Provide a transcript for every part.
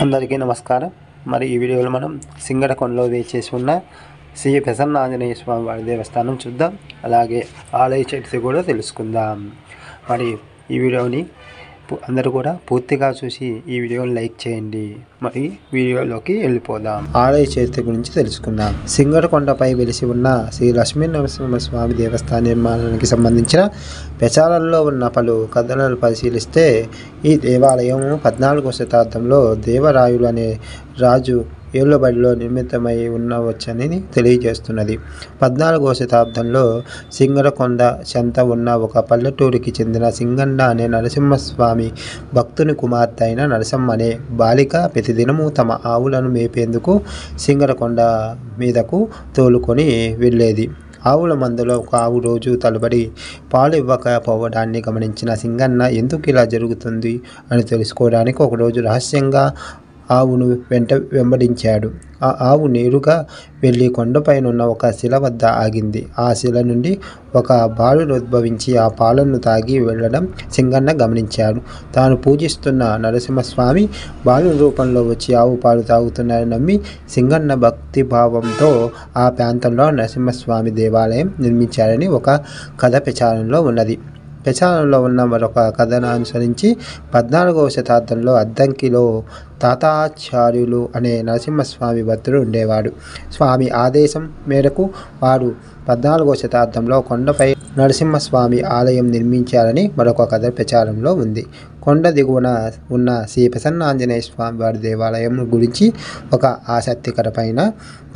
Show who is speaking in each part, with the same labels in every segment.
Speaker 1: అందరికీ నమస్కారం. మరి ఈ వీడియోలో మనం సింగరకొండలో వేచేసి ఉన్న శ్రీ ప్రసన్న ఆంజనేయ స్వామి వారి దేవస్థానం చూద్దాం. అలాగే ఆలయ చరిత్ర కూడా తెలుసుకుందాం. మరి ఈ వీడియోని అందరూ కూడా పూర్తిగా చూసి ఈ వీడియోని లైక్ చేయండి. మరి వీడియోలోకి వెళ్ళిపోదాం. ఆలయ చరిత్ర గురించి తెలుసుకుందాం. సింగరకొండపై వెలిసి ఉన్న శ్రీ లక్ష్మీ నరసింహస్వామి దేవస్థాన నిర్మాణానికి సంబంధించిన ప్రచారంలో ఉన్న పలు కథలను పరిశీలిస్తే ఈ దేవాలయం 14వ శతాబ్దంలో దేవరాయులు అనే రాజు ఏళ్లబడిలో నిర్మితమై ఉండవచ్చని తెలియజేస్తున్నది. 14వ శతాబ్దంలో సింగరకొండ చెంత ఉన్న ఒక పల్లెటూరికి చెందిన సింగన్న అనే నరసింహస్వామి భక్తుని కుమార్తె అయిన నరసమ్మ అనే బాలిక ప్రతిదినము తమ ఆవులను మేపేందుకు సింగరకొండ మీదకు తోలుకొని వెళ్ళేది. ఆవుల మందలో ఒక ఆవు రోజు తలబడి పాలు ఇవ్వకపోవడాన్ని గమనించిన సింగన్న ఎందుకు ఇలా జరుగుతుంది అని తెలుసుకోవడానికి ఒకరోజు రహస్యంగా ఆవును వెంబడించాడు. ఆ ఆవు నేరుగా వెళ్ళి కొండపైనున్న ఒక శిల వద్ద ఆగింది. ఆ శిల నుండి ఒక బాలుడు ఉద్భవించి ఆ పాలను తాగి వెళ్ళడం సింగన్న గమనించాడు. తాను పూజిస్తున్న నరసింహస్వామి బాలుని రూపంలో వచ్చి ఆవు పాలు తాగుతున్నారని నమ్మి సింగన్న భక్తిభావంతో ఆ ప్రాంతంలో నరసింహస్వామి దేవాలయం నిర్మించారని ఒక కథ ప్రచారంలో ఉన్నది. ప్రచారంలో ఉన్న మరొక కథను అనుసరించి 14వ శతాబ్దంలో అద్దంకిలో తాతాచార్యులు అనే నరసింహస్వామి భక్తుడు ఉండేవాడు. స్వామి ఆదేశం మేరకు వారు 14వ శతాబ్దంలో కొండపై నరసింహస్వామి ఆలయం నిర్మించారని మరొక కథ ప్రచారంలో ఉంది. కొండ దిగువన ఉన్న శ్రీ ప్రసన్న ఆంజనేయ స్వామి వారి దేవాలయం గురించి ఒక ఆసక్తికరమైన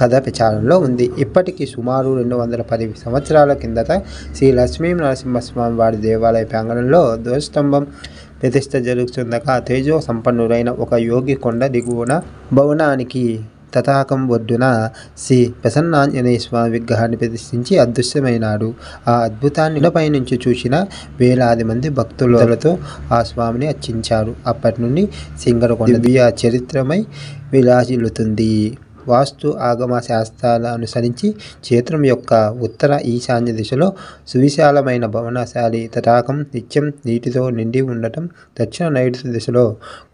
Speaker 1: కథ ప్రచారంలో ఉంది. ఇప్పటికీ సుమారు 210 సంవత్సరాల కిందట శ్రీ లక్ష్మీ నరసింహస్వామి వారి దేవాలయ ప్రాంగణంలో ధ్వజస్తంభం ప్రతిష్ఠ జరుగుతుండగా తేజో సంపన్నుడైన ఒక యోగి కొండ దిగువన భవనానికి తటాకం ఒడ్డున శ్రీ ప్రసన్నాంజనేయ స్వామి విగ్రహాన్ని ప్రతిష్ఠించి అదృశ్యమైనాడు. ఆ అద్భుతాన్ని కొండపై నుంచి చూసిన వేలాది మంది భక్తులతో ఆ స్వామిని అర్చించారు. అప్పటి నుండి సింగరకొండ దివ్య చరిత్రమై విలాసిల్లుతుంది. వాస్తు ఆగమ శాస్త్రాల అనుసరించి క్షేత్రం యొక్క ఉత్తర ఈశాన్య దిశలో సువిశాలమైన భవనశాలి తటాకం నిత్యం నీటితో నిండి ఉండటం, దక్షిణ నైరుతి దిశలో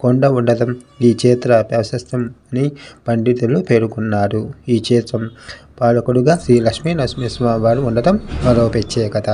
Speaker 1: కొండ ఉండటం ఈ క్షేత్ర ప్రశస్తం అని పండితులు పేర్కొన్నారు. ఈ క్షేత్రం పాలకుడుగా శ్రీ లక్ష్మీ నరసింహస్వామి వారు ఉండటం మరో ప్రత్యేకత.